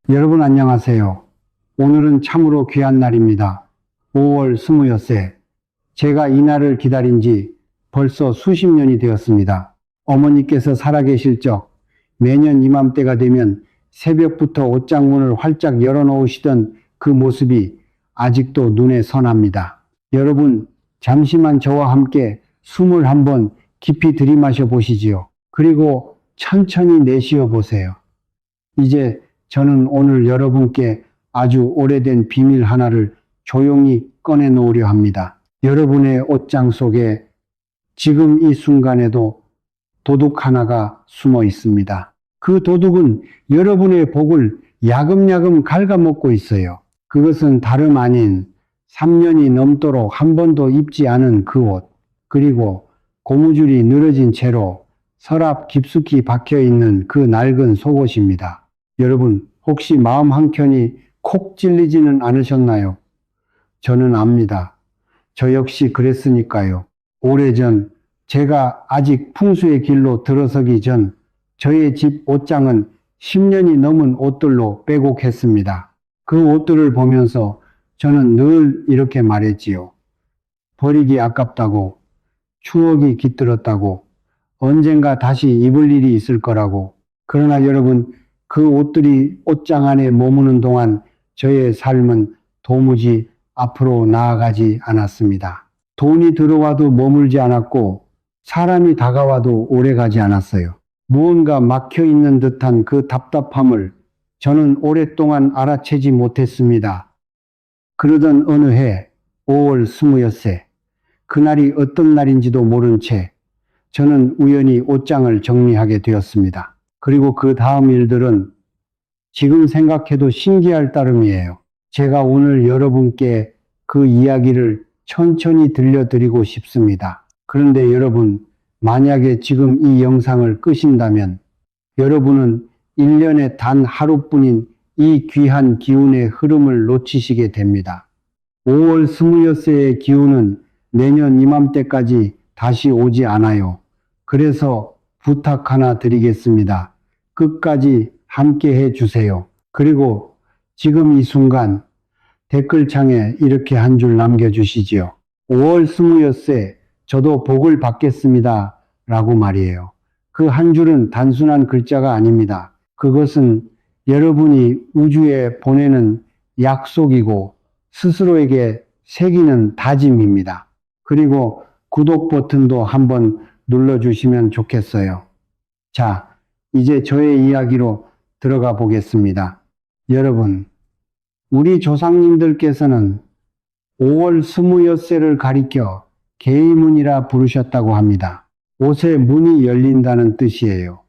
여러분 안녕하세요. 오늘은 참으로 귀한 날입니다. 5월 26세. 제가 이 날을 기다린 지 벌써 수십 년이 되었습니다. 어머니께서 살아계실 적 매년 이맘때가 되면 새벽부터 옷장문을 활짝 열어놓으시던 그 모습이 아직도 눈에 선합니다. 여러분 잠시만 저와 함께 숨을 한번 깊이 들이마셔 보시지요. 그리고 천천히 내쉬어 보세요. 이제 저는 오늘 여러분께 아주 오래된 비밀 하나를 조용히 꺼내놓으려 합니다. 여러분의 옷장 속에 지금 이 순간에도 도둑 하나가 숨어 있습니다. 그 도둑은 여러분의 복을 야금야금 갉아먹고 있어요. 그것은 다름 아닌 3년이 넘도록 한 번도 입지 않은 그 옷, 그리고 고무줄이 늘어진 채로 서랍 깊숙이 박혀있는 그 낡은 속옷입니다. 여러분 혹시 마음 한켠이 콕 찔리지는 않으셨나요? 저는 압니다. 저 역시 그랬으니까요. 오래전 제가 아직 풍수의 길로 들어서기 전 저의 집 옷장은 10년이 넘은 옷들로 빼곡했습니다. 그 옷들을 보면서 저는 늘 이렇게 말했지요. 버리기 아깝다고, 추억이 깃들었다고, 언젠가 다시 입을 일이 있을 거라고. 그러나 여러분 그 옷들이 옷장 안에 머무는 동안 저의 삶은 도무지 앞으로 나아가지 않았습니다. 돈이 들어와도 머물지 않았고 사람이 다가와도 오래가지 않았어요. 무언가 막혀있는 듯한 그 답답함을 저는 오랫동안 알아채지 못했습니다. 그러던 어느 해 5월 26세, 그날이 어떤 날인지도 모른 채 저는 우연히 옷장을 정리하게 되었습니다. 그리고 그 다음 일들은 지금 생각해도 신기할 따름이에요. 제가 오늘 여러분께 그 이야기를 천천히 들려드리고 싶습니다. 그런데 여러분, 만약에 지금 이 영상을 끄신다면 여러분은 1년에 단 하루뿐인 이 귀한 기운의 흐름을 놓치시게 됩니다. 5월 26세의 기운은 내년 이맘때까지 다시 오지 않아요. 그래서 부탁 하나 드리겠습니다. 끝까지 함께 해주세요. 그리고 지금 이 순간 댓글창에 이렇게 한 줄 남겨주시지요. 5월 26세 저도 복을 받겠습니다. 라고 말이에요. 그 한 줄은 단순한 글자가 아닙니다. 그것은 여러분이 우주에 보내는 약속이고 스스로에게 새기는 다짐입니다. 그리고 구독 버튼도 한번 눌러주시면 좋겠어요. 자, 이제 저의 이야기로 들어가 보겠습니다. 여러분, 우리 조상님들께서는 5월 26세를 가리켜 개의문이라 부르셨다고 합니다. 옷의 문이 열린다는 뜻이에요.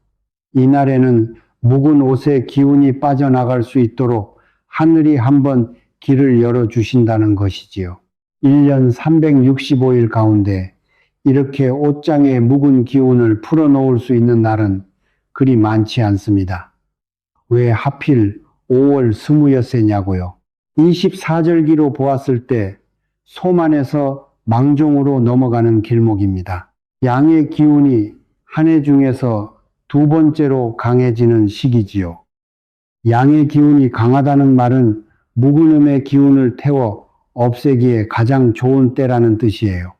이날에는 묵은 옷의 기운이 빠져나갈 수 있도록 하늘이 한번 길을 열어주신다는 것이지요. 1년 365일 가운데 이렇게 옷장의 묵은 기운을 풀어놓을 수 있는 날은 그리 많지 않습니다. 왜 하필 5월 26세냐고요. 24절기로 보았을 때 소만에서 망종으로 넘어가는 길목입니다. 양의 기운이 한 해 중에서 두 번째로 강해지는 시기지요. 양의 기운이 강하다는 말은 묵은음의 기운을 태워 없애기에 가장 좋은 때라는 뜻이에요.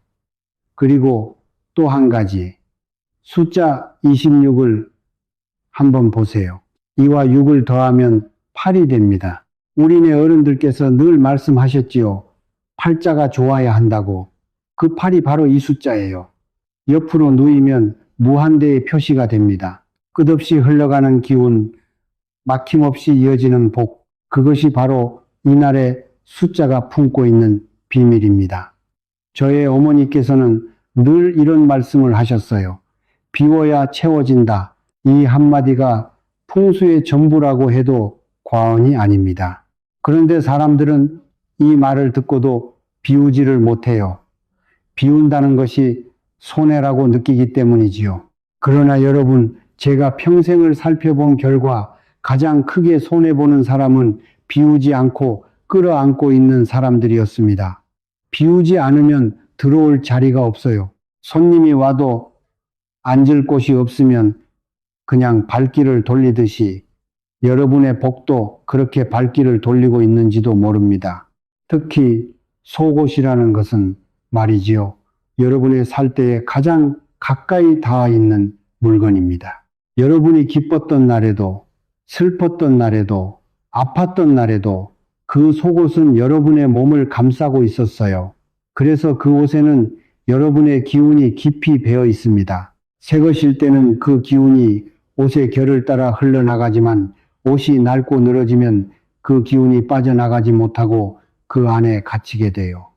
그리고 또 한 가지, 숫자 26을 한번 보세요. 2와 6을 더하면 8이 됩니다. 우리네 어른들께서 늘 말씀하셨지요. 팔자가 좋아야 한다고. 그 8이 바로 이 숫자예요. 옆으로 누이면 무한대의 표시가 됩니다. 끝없이 흘러가는 기운, 막힘없이 이어지는 복, 그것이 바로 이날의 숫자가 품고 있는 비밀입니다. 저의 어머니께서는 늘 이런 말씀을 하셨어요. 비워야 채워진다. 이 한마디가 풍수의 전부라고 해도 과언이 아닙니다. 그런데 사람들은 이 말을 듣고도 비우지를 못해요. 비운다는 것이 손해라고 느끼기 때문이지요. 그러나 여러분, 제가 평생을 살펴본 결과 가장 크게 손해보는 사람은 비우지 않고 끌어안고 있는 사람들이었습니다. 비우지 않으면 들어올 자리가 없어요. 손님이 와도 앉을 곳이 없으면 그냥 발길을 돌리듯이 여러분의 복도 그렇게 발길을 돌리고 있는지도 모릅니다. 특히 속옷이라는 것은 말이지요. 여러분의 살 때에 가장 가까이 닿아 있는 물건입니다. 여러분이 기뻤던 날에도, 슬펐던 날에도, 아팠던 날에도 그 속옷은 여러분의 몸을 감싸고 있었어요. 그래서 그 옷에는 여러분의 기운이 깊이 배어 있습니다. 새 것일 때는 그 기운이 옷의 결을 따라 흘러나가지만 옷이 낡고 늘어지면 그 기운이 빠져나가지 못하고 그 안에 갇히게 돼요.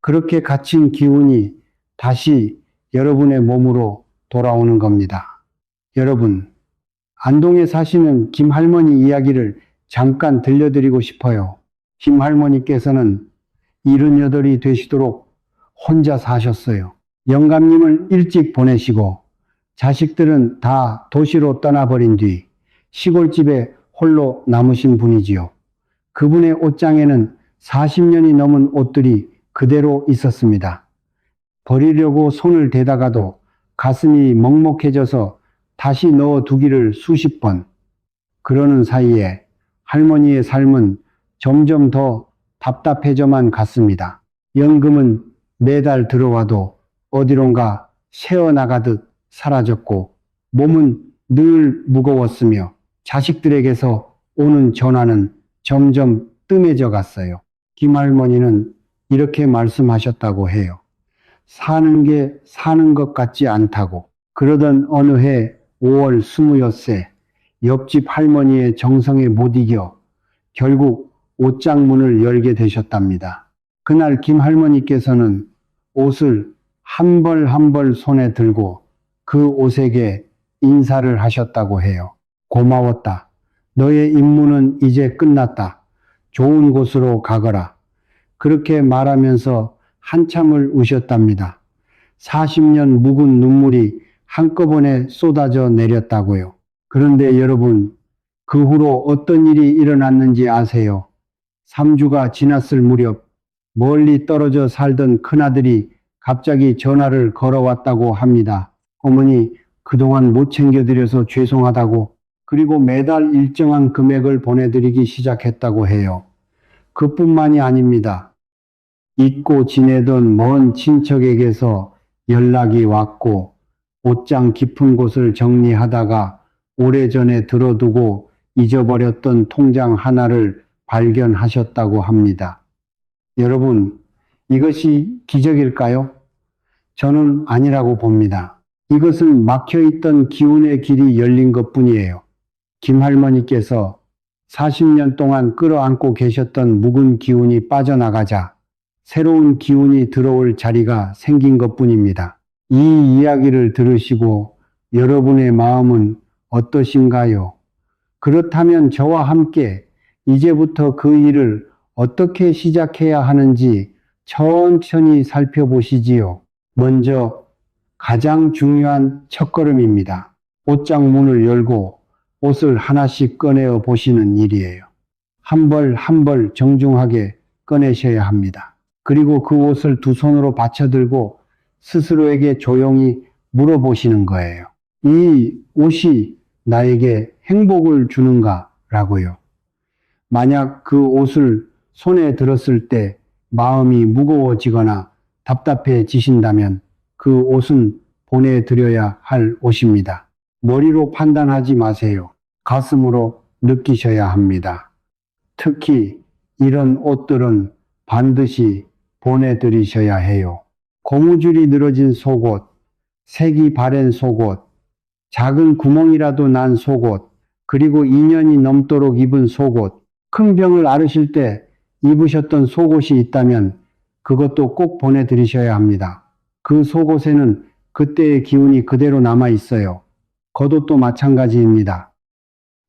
그렇게 갇힌 기운이 다시 여러분의 몸으로 돌아오는 겁니다. 여러분, 안동에 사시는 김할머니 이야기를 잠깐 들려드리고 싶어요. 김할머니께서는 78이 되시도록 혼자 사셨어요. 영감님을 일찍 보내시고 자식들은 다 도시로 떠나버린 뒤 시골집에 홀로 남으신 분이지요. 그분의 옷장에는 40년이 넘은 옷들이 그대로 있었습니다. 버리려고 손을 대다가도 가슴이 먹먹해져서 다시 넣어두기를 수십 번. 그러는 사이에 할머니의 삶은 점점 더 답답해져만 갔습니다. 연금은 매달 들어와도 어디론가 새어나가듯 사라졌고 몸은 늘 무거웠으며 자식들에게서 오는 전화는 점점 뜸해져 갔어요. 김할머니는 이렇게 말씀하셨다고 해요. 사는 게 사는 것 같지 않다고. 그러던 어느 해 5월 26세 옆집 할머니의 정성에 못 이겨 결국 옷장 문을 열게 되셨답니다. 그날 김할머니께서는 옷을 한 벌 한 벌 손에 들고 그 옷에게 인사를 하셨다고 해요. 고마웠다. 너의 임무는 이제 끝났다. 좋은 곳으로 가거라. 그렇게 말하면서 한참을 우셨답니다. 40년 묵은 눈물이 한꺼번에 쏟아져 내렸다고요. 그런데 여러분, 그 후로 어떤 일이 일어났는지 아세요? 3주가 지났을 무렵 멀리 떨어져 살던 큰아들이 갑자기 전화를 걸어왔다고 합니다. 어머니, 그동안 못 챙겨드려서 죄송하다고, 그리고 매달 일정한 금액을 보내드리기 시작했다고 해요. 그뿐만이 아닙니다. 잊고 지내던 먼 친척에게서 연락이 왔고 옷장 깊은 곳을 정리하다가 오래전에 들어두고 잊어버렸던 통장 하나를 발견하셨다고 합니다. 여러분, 이것이 기적일까요? 저는 아니라고 봅니다. 이것은 막혀있던 기운의 길이 열린 것뿐이에요. 김할머니께서 40년 동안 끌어안고 계셨던 묵은 기운이 빠져나가자 새로운 기운이 들어올 자리가 생긴 것뿐입니다. 이 이야기를 들으시고 여러분의 마음은 어떠신가요? 그렇다면 저와 함께 이제부터 그 일을 어떻게 시작해야 하는지 천천히 살펴보시지요. 먼저 가장 중요한 첫걸음입니다. 옷장 문을 열고 옷을 하나씩 꺼내어 보시는 일이에요. 한 벌 한 벌 정중하게 꺼내셔야 합니다. 그리고 그 옷을 두 손으로 받쳐들고 스스로에게 조용히 물어보시는 거예요. 이 옷이 나에게 행복을 주는가? 라고요. 만약 그 옷을 손에 들었을 때 마음이 무거워지거나 답답해지신다면 그 옷은 보내드려야 할 옷입니다. 머리로 판단하지 마세요. 가슴으로 느끼셔야 합니다. 특히 이런 옷들은 반드시 보내드리셔야 해요. 고무줄이 늘어진 속옷, 색이 바랜 속옷, 작은 구멍이라도 난 속옷, 그리고 2년이 넘도록 입은 속옷, 큰 병을 앓으실 때 입으셨던 속옷이 있다면 그것도 꼭 보내드리셔야 합니다. 그 속옷에는 그때의 기운이 그대로 남아 있어요. 겉옷도 마찬가지입니다.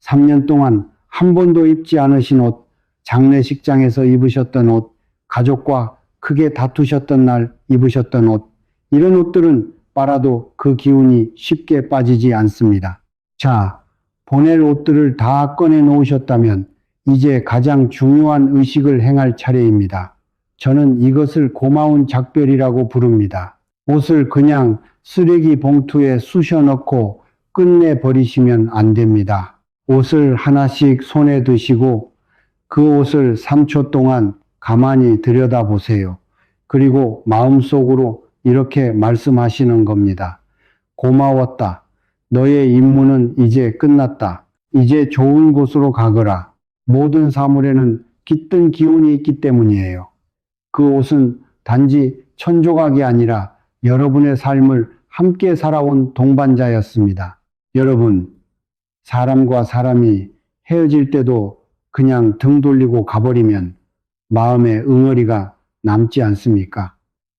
3년 동안 한 번도 입지 않으신 옷, 장례식장에서 입으셨던 옷, 가족과 크게 다투셨던 날 입으셨던 옷, 이런 옷들은 빨아도 그 기운이 쉽게 빠지지 않습니다. 자, 보낼 옷들을 다 꺼내 놓으셨다면 이제 가장 중요한 의식을 행할 차례입니다. 저는 이것을 고마운 작별이라고 부릅니다. 옷을 그냥 쓰레기 봉투에 쑤셔 넣고 끝내 버리시면 안 됩니다. 옷을 하나씩 손에 드시고 그 옷을 3초 동안 가만히 들여다보세요. 그리고 마음속으로 이렇게 말씀하시는 겁니다. 고마웠다. 너의 임무는 이제 끝났다. 이제 좋은 곳으로 가거라. 모든 사물에는 깃든 기운이 있기 때문이에요. 그 옷은 단지 천조각이 아니라 여러분의 삶을 함께 살아온 동반자였습니다. 여러분, 사람과 사람이 헤어질 때도 그냥 등 돌리고 가버리면 마음에 응어리가 남지 않습니까?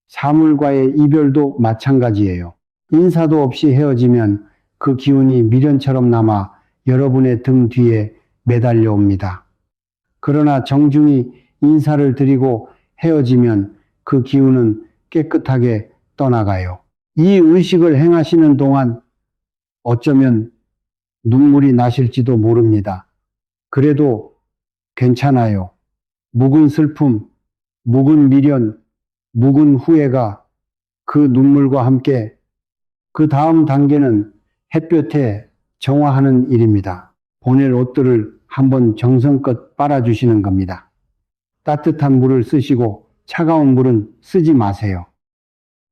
사물과의 이별도 마찬가지예요. 인사도 없이 헤어지면 그 기운이 미련처럼 남아 여러분의 등 뒤에 매달려 옵니다. 그러나 정중히 인사를 드리고 헤어지면 그 기운은 깨끗하게 떠나가요. 이 의식을 행하시는 동안 어쩌면 눈물이 나실지도 모릅니다. 그래도 괜찮아요. 묵은 슬픔, 묵은 미련, 묵은 후회가 그 눈물과 함께 그 다음 단계는 햇볕에 정화하는 일입니다. 보낼 옷들을 한번 정성껏 빨아주시는 겁니다. 따뜻한 물을 쓰시고 차가운 물은 쓰지 마세요.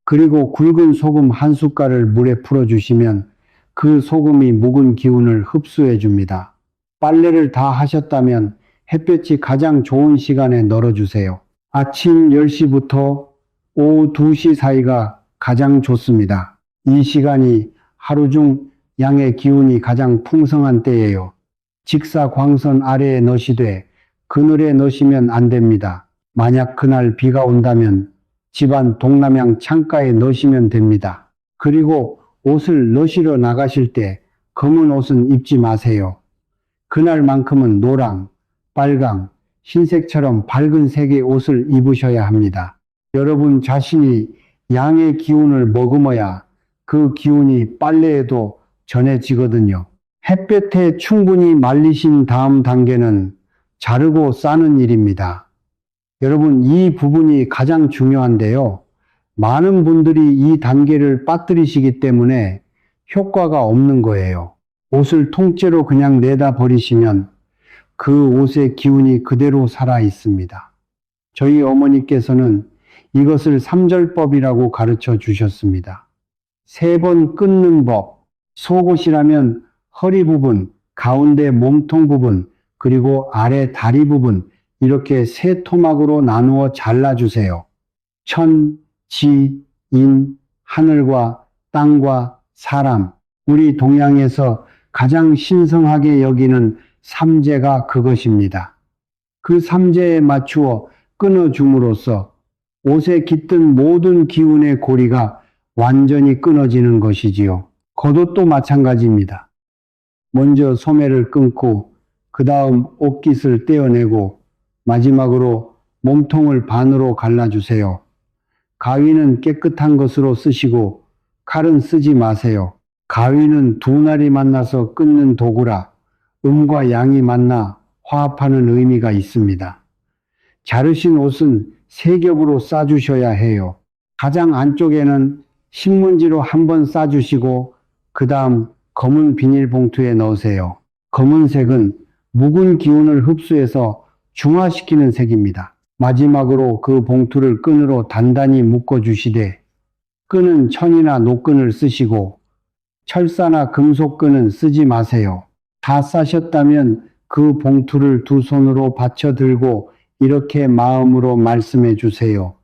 그리고 굵은 소금 한 숟갈을 물에 풀어주시면 그 소금이 묵은 기운을 흡수해 줍니다. 빨래를 다 하셨다면 햇볕이 가장 좋은 시간에 널어주세요. 아침 10시부터 오후 2시 사이가 가장 좋습니다. 이 시간이 하루 중 양의 기운이 가장 풍성한 때예요. 직사광선 아래에 넣으시되 그늘에 넣으시면 안 됩니다. 만약 그날 비가 온다면 집안 동남향 창가에 넣으시면 됩니다. 그리고 옷을 넣으시러 나가실 때 검은 옷은 입지 마세요. 그날만큼은 노랑, 빨강, 흰색처럼 밝은 색의 옷을 입으셔야 합니다. 여러분 자신이 양의 기운을 머금어야 그 기운이 빨래에도 전해지거든요. 햇볕에 충분히 말리신 다음 단계는 자르고 싸는 일입니다. 여러분 이 부분이 가장 중요한데요. 많은 분들이 이 단계를 빠뜨리시기 때문에 효과가 없는 거예요. 옷을 통째로 그냥 내다 버리시면 그 옷의 기운이 그대로 살아 있습니다. 저희 어머니께서는 이것을 삼절법이라고 가르쳐 주셨습니다. 3번 끊는 법, 속옷이라면 허리 부분, 가운데 몸통 부분, 그리고 아래 다리 부분 이렇게 3토막으로 나누어 잘라주세요. 천, 지, 인, 하늘과 땅과 사람, 우리 동양에서 가장 신성하게 여기는 삼재가 그것입니다. 그 삼재에 맞추어 끊어줌으로써 옷에 깃든 모든 기운의 고리가 완전히 끊어지는 것이지요. 겉옷도 마찬가지입니다. 먼저 소매를 끊고 그 다음 옷깃을 떼어내고 마지막으로 몸통을 반으로 갈라주세요. 가위는 깨끗한 것으로 쓰시고 칼은 쓰지 마세요. 가위는 두 날이 만나서 끊는 도구라 음과 양이 만나 화합하는 의미가 있습니다. 자르신 옷은 3겹으로 싸주셔야 해요. 가장 안쪽에는 신문지로 한번 싸주시고 그 다음 검은 비닐봉투에 넣으세요. 검은색은 묵은 기운을 흡수해서 중화시키는 색입니다. 마지막으로 그 봉투를 끈으로 단단히 묶어주시되 끈은 천이나 노끈을 쓰시고 철사나 금속끈은 쓰지 마세요. 다 싸셨다면 그 봉투를 두 손으로 받쳐 들고 이렇게 마음으로 말씀해 주세요.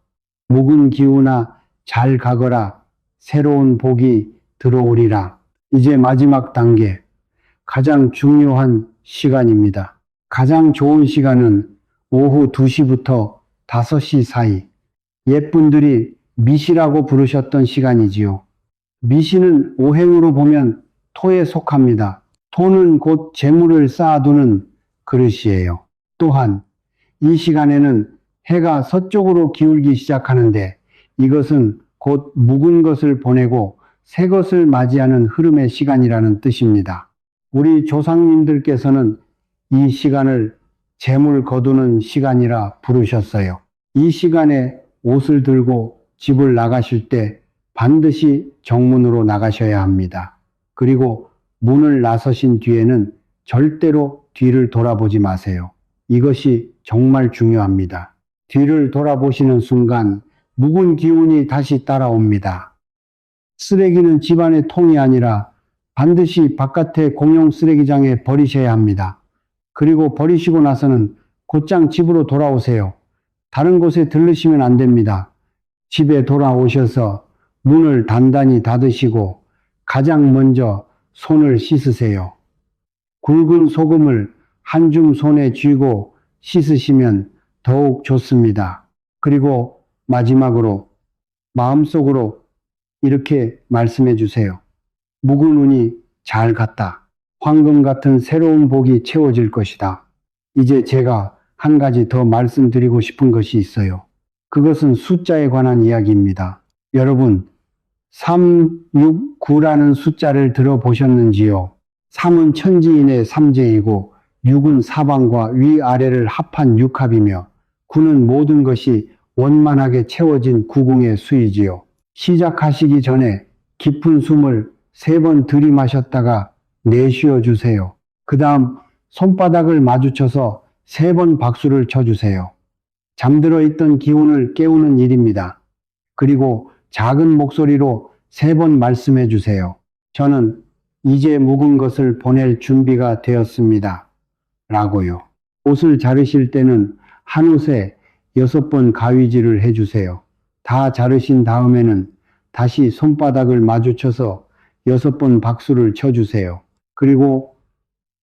묵은 기운아 잘 가거라. 새로운 복이 들어오리라. 이제 마지막 단계, 가장 중요한 시간입니다. 가장 좋은 시간은 오후 2시부터 5시 사이. 옛분들이 미시라고 부르셨던 시간이지요. 미시는 오행으로 보면 토에 속합니다. 토는 곧 재물을 쌓아두는 그릇이에요. 또한 이 시간에는 해가 서쪽으로 기울기 시작하는데 이것은 곧 묵은 것을 보내고 새 것을 맞이하는 흐름의 시간이라는 뜻입니다. 우리 조상님들께서는 이 시간을 재물 거두는 시간이라 부르셨어요. 이 시간에 옷을 들고 집을 나가실 때 반드시 정문으로 나가셔야 합니다. 그리고 문을 나서신 뒤에는 절대로 뒤를 돌아보지 마세요. 이것이 정말 중요합니다. 뒤를 돌아보시는 순간 묵은 기운이 다시 따라옵니다. 쓰레기는 집안의 통이 아니라 반드시 바깥의 공용 쓰레기장에 버리셔야 합니다. 그리고 버리시고 나서는 곧장 집으로 돌아오세요. 다른 곳에 들르시면 안 됩니다. 집에 돌아오셔서 문을 단단히 닫으시고 가장 먼저 손을 씻으세요. 굵은 소금을 한 줌 손에 쥐고 씻으시면 더욱 좋습니다. 그리고 마지막으로 마음속으로 이렇게 말씀해 주세요. 묵은 운이 잘 갔다. 황금 같은 새로운 복이 채워질 것이다. 이제 제가 한 가지 더 말씀드리고 싶은 것이 있어요. 그것은 숫자에 관한 이야기입니다. 여러분, 369라는 숫자를 들어보셨는지요? 3은 천지인의 삼재이고 6은 사방과 위아래를 합한 육합이며 9는 모든 것이 원만하게 채워진 구궁의 수이지요. 시작하시기 전에 깊은 숨을 3번 들이마셨다가 내쉬어 주세요. 그 다음 손바닥을 마주쳐서 3번 박수를 쳐주세요. 잠들어 있던 기운을 깨우는 일입니다. 그리고 작은 목소리로 3번 말씀해 주세요. 저는 이제 묵은 것을 보낼 준비가 되었습니다. 라고요. 옷을 자르실 때는 한 옷에 6번 가위질을 해주세요. 다 자르신 다음에는 다시 손바닥을 마주쳐서 6번 박수를 쳐주세요. 그리고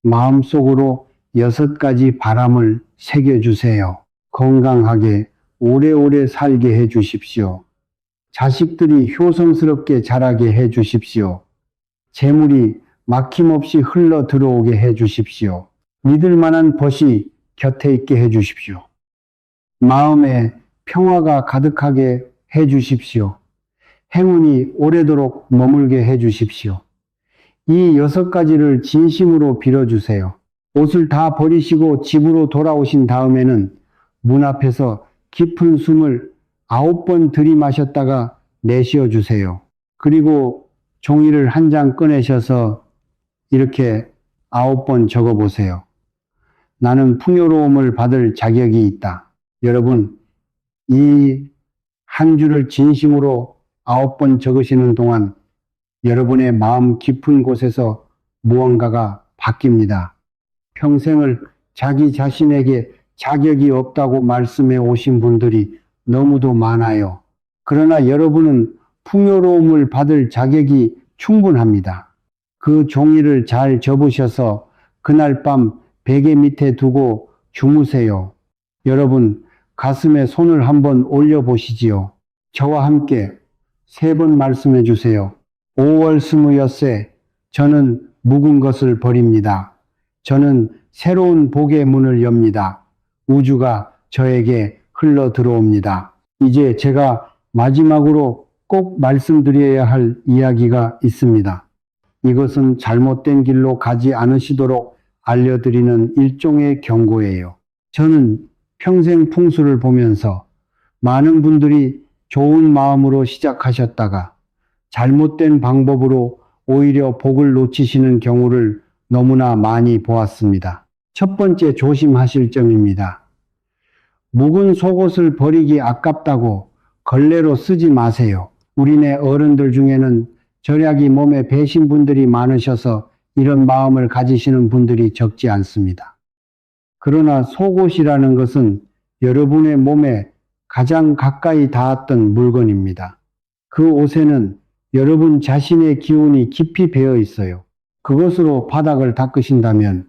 마음속으로 6가지 바람을 새겨주세요. 건강하게 오래오래 살게 해주십시오. 자식들이 효성스럽게 자라게 해주십시오. 재물이 막힘없이 흘러 들어오게 해주십시오. 믿을 만한 벗이 곁에 있게 해주십시오. 마음에 평화가 가득하게 해주십시오. 행운이 오래도록 머물게 해주십시오. 이 6가지를 진심으로 빌어주세요. 옷을 다 버리시고 집으로 돌아오신 다음에는 문 앞에서 깊은 숨을 9번 들이마셨다가 내쉬어 주세요. 그리고 종이를 한 장 꺼내셔서 이렇게 9번 적어 보세요. 나는 풍요로움을 받을 자격이 있다. 여러분, 이 한 줄을 진심으로 9번 적으시는 동안 여러분의 마음 깊은 곳에서 무언가가 바뀝니다. 평생을 자기 자신에게 자격이 없다고 말씀해 오신 분들이 너무도 많아요. 그러나 여러분은 풍요로움을 받을 자격이 충분합니다. 그 종이를 잘 접으셔서 그날 밤 베개 밑에 두고 주무세요. 여러분, 가슴에 손을 한번 올려보시지요. 저와 함께 3번 말씀해 주세요. 5월 26세, 저는 묵은 것을 버립니다. 저는 새로운 복의 문을 엽니다. 우주가 저에게 흘러 들어옵니다. 이제 제가 마지막으로 꼭 말씀드려야 할 이야기가 있습니다. 이것은 잘못된 길로 가지 않으시도록 알려드리는 일종의 경고예요. 저는 평생 풍수를 보면서 많은 분들이 좋은 마음으로 시작하셨다가 잘못된 방법으로 오히려 복을 놓치시는 경우를 너무나 많이 보았습니다. 첫 번째 조심하실 점입니다. 묵은 속옷을 버리기 아깝다고 걸레로 쓰지 마세요. 우리네 어른들 중에는 절약이 몸에 배신 분들이 많으셔서 이런 마음을 가지시는 분들이 적지 않습니다. 그러나 속옷이라는 것은 여러분의 몸에 가장 가까이 닿았던 물건입니다. 그 옷에는 여러분 자신의 기운이 깊이 배어 있어요. 그것으로 바닥을 닦으신다면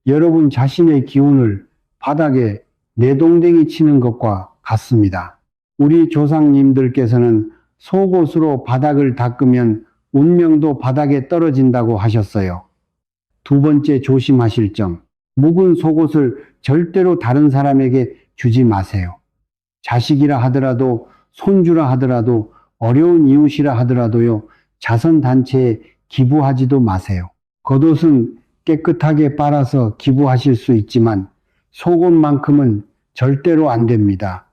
여러분 자신의 기운을 바닥에 내동댕이 치는 것과 같습니다. 우리 조상님들께서는 속옷으로 바닥을 닦으면 운명도 바닥에 떨어진다고 하셨어요. 두 번째 조심하실 점, 묵은 속옷을 절대로 다른 사람에게 주지 마세요. 자식이라 하더라도 손주라 하더라도 어려운 이웃이라 하더라도요, 자선단체에 기부하지도 마세요. 겉옷은 깨끗하게 빨아서 기부하실 수 있지만 속옷만큼은 절대로 안 됩니다.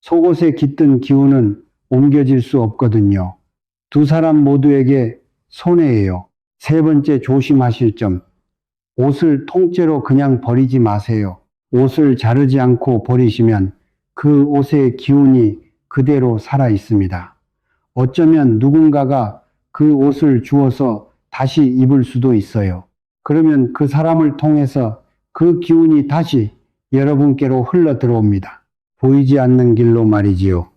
속옷에 깃든 기운은 옮겨질 수 없거든요. 두 사람 모두에게 손해예요. 세 번째 조심하실 점, 옷을 통째로 그냥 버리지 마세요. 옷을 자르지 않고 버리시면 그 옷의 기운이 그대로 살아 있습니다. 어쩌면 누군가가 그 옷을 주워서 다시 입을 수도 있어요. 그러면 그 사람을 통해서 그 기운이 다시 여러분께로 흘러 들어옵니다. 보이지 않는 길로 말이지요.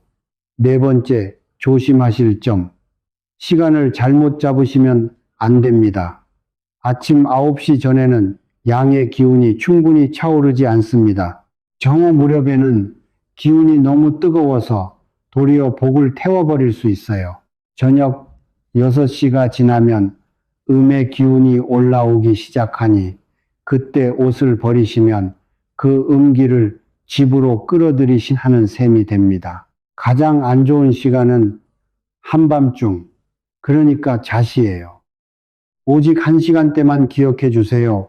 네 번째, 조심하실 점. 시간을 잘못 잡으시면 안 됩니다. 아침 9시 전에는 양의 기운이 충분히 차오르지 않습니다. 정오 무렵에는 기운이 너무 뜨거워서 도리어 복을 태워버릴 수 있어요. 저녁 6시가 지나면 음의 기운이 올라오기 시작하니 그때 옷을 버리시면 그 음기를 집으로 끌어들이신 하는 셈이 됩니다. 가장 안 좋은 시간은 한밤중, 그러니까 자시예요. 오직 1시간대만 기억해 주세요.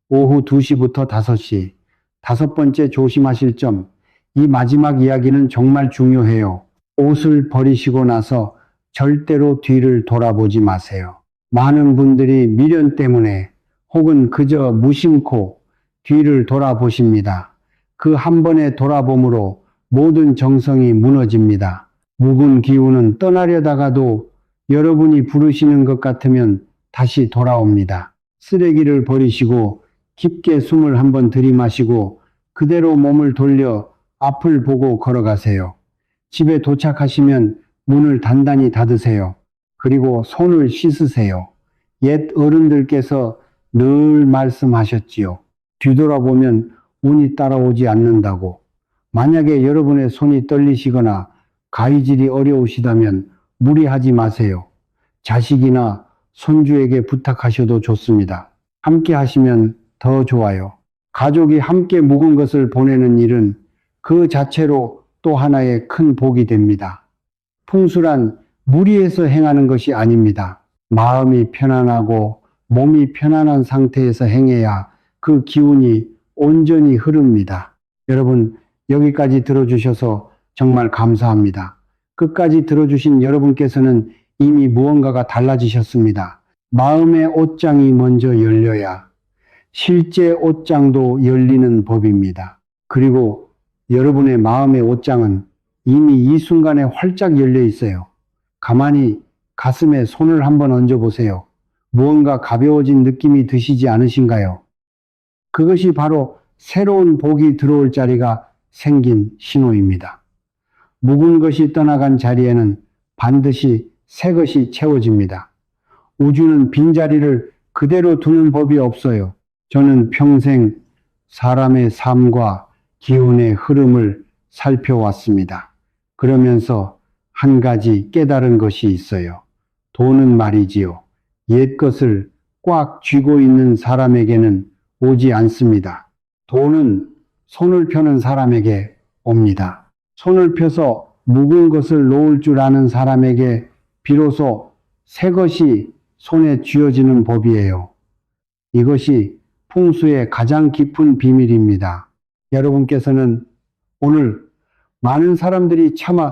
오후 2시부터 5시. 다섯 번째 조심하실 점. 이 마지막 이야기는 정말 중요해요. 옷을 버리시고 나서 절대로 뒤를 돌아보지 마세요. 많은 분들이 미련 때문에 혹은 그저 무심코 뒤를 돌아보십니다. 그 한 번의 돌아봄으로 모든 정성이 무너집니다. 묵은 기운은 떠나려다가도 여러분이 부르시는 것 같으면 다시 돌아옵니다. 쓰레기를 버리시고 깊게 숨을 한번 들이마시고 그대로 몸을 돌려 앞을 보고 걸어가세요. 집에 도착하시면 문을 단단히 닫으세요. 그리고 손을 씻으세요. 옛 어른들께서 늘 말씀하셨지요. 뒤돌아보면 운이 따라오지 않는다고. 만약에 여러분의 손이 떨리시거나 가위질이 어려우시다면 무리하지 마세요. 자식이나 손주에게 부탁하셔도 좋습니다. 함께 하시면 더 좋아요. 가족이 함께 묵은 것을 보내는 일은 그 자체로 또 하나의 큰 복이 됩니다. 풍수란 무리해서 행하는 것이 아닙니다. 마음이 편안하고 몸이 편안한 상태에서 행해야 그 기운이 온전히 흐릅니다. 여러분, 여기까지 들어주셔서 정말 감사합니다. 끝까지 들어주신 여러분께서는 이미 무언가가 달라지셨습니다. 마음의 옷장이 먼저 열려야 실제 옷장도 열리는 법입니다. 그리고 여러분의 마음의 옷장은 이미 이 순간에 활짝 열려 있어요. 가만히 가슴에 손을 한번 얹어보세요. 무언가 가벼워진 느낌이 드시지 않으신가요? 그것이 바로 새로운 복이 들어올 자리가 생긴 신호입니다. 묵은 것이 떠나간 자리에는 반드시 새 것이 채워집니다. 우주는 빈자리를 그대로 두는 법이 없어요. 저는 평생 사람의 삶과 기운의 흐름을 살펴왔습니다. 그러면서 한 가지 깨달은 것이 있어요. 돈은 말이지요. 옛 것을 꽉 쥐고 있는 사람에게는 오지 않습니다. 돈은 손을 펴는 사람에게 옵니다. 손을 펴서 묵은 것을 놓을 줄 아는 사람에게 비로소 새 것이 손에 쥐어지는 법이에요. 이것이 풍수의 가장 깊은 비밀입니다. 여러분께서는 오늘 많은 사람들이 차마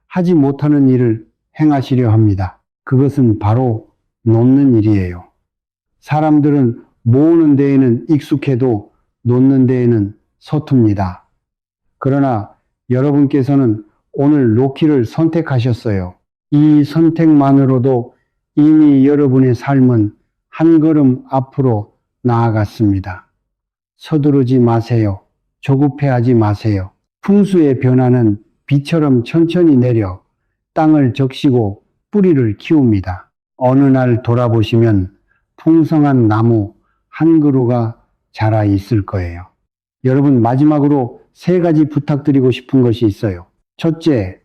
하지 못하는 일을 행하시려 합니다. 그것은 바로 놓는 일이에요. 사람들은 모으는 데에는 익숙해도 놓는 데에는 서툽니다. 그러나 여러분께서는 오늘 놓기를 선택하셨어요. 이 선택만으로도 이미 여러분의 삶은 한 걸음 앞으로 나아갔습니다. 서두르지 마세요. 조급해하지 마세요. 풍수의 변화는 비처럼 천천히 내려 땅을 적시고 뿌리를 키웁니다. 어느 날 돌아보시면 풍성한 나무 한 그루가 자라 있을 거예요. 여러분, 마지막으로 3가지 부탁드리고 싶은 것이 있어요. 첫째,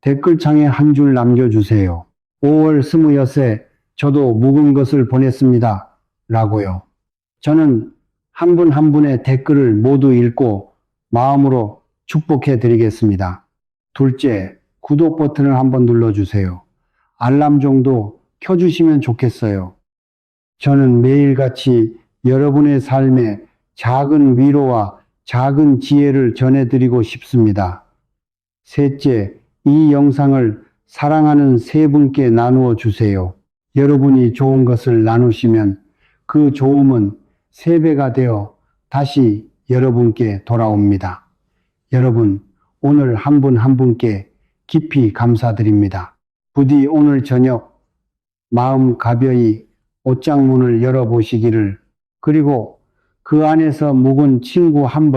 댓글창에 한 줄 남겨주세요. 5월 26에 저도 묵은 것을 보냈습니다. 라고요. 저는 한 분 한 분의 댓글을 모두 읽고 마음으로 축복해 드리겠습니다. 둘째, 구독 버튼을 한번 눌러주세요. 알람종도 켜주시면 좋겠어요. 저는 매일같이 여러분의 삶에 작은 위로와 작은 지혜를 전해드리고 싶습니다. 셋째, 이 영상을 사랑하는 3분께 나누어 주세요. 여러분이 좋은 것을 나누시면 그 좋음은 3배가 되어 다시 여러분께 돌아옵니다. 여러분, 오늘 한 분 한 분께 깊이 감사드립니다. 부디 오늘 저녁 마음 가벼이 옷장문을 열어보시기를, 그리고 그 안에서 묵은 친구 한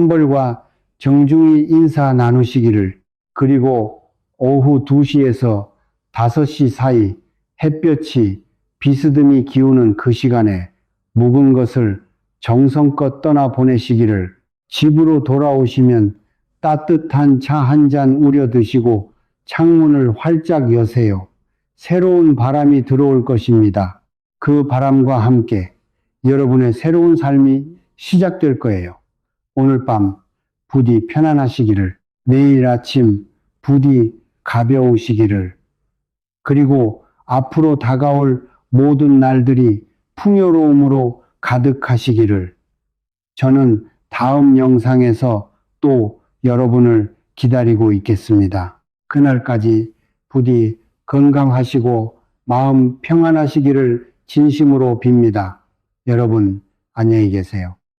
벌과 정중히 인사 나누시기를, 그리고 오후 2시에서 5시 사이 햇볕이 비스듬히 기우는 그 시간에 묵은 것을 정성껏 떠나 보내시기를, 집으로 돌아오시면 따뜻한 차 한 잔 우려 드시고 창문을 활짝 여세요. 새로운 바람이 들어올 것입니다. 그 바람과 함께 여러분의 새로운 삶이 시작될 거예요. 오늘 밤 부디 편안하시기를, 내일 아침 부디 가벼우시기를, 그리고 앞으로 다가올 모든 날들이 풍요로움으로 가득하시기를, 저는 다음 영상에서 또 여러분을 기다리고 있겠습니다. 그날까지 부디 건강하시고 마음 평안하시기를 진심으로 빕니다. 여러분, 안녕히 계세요.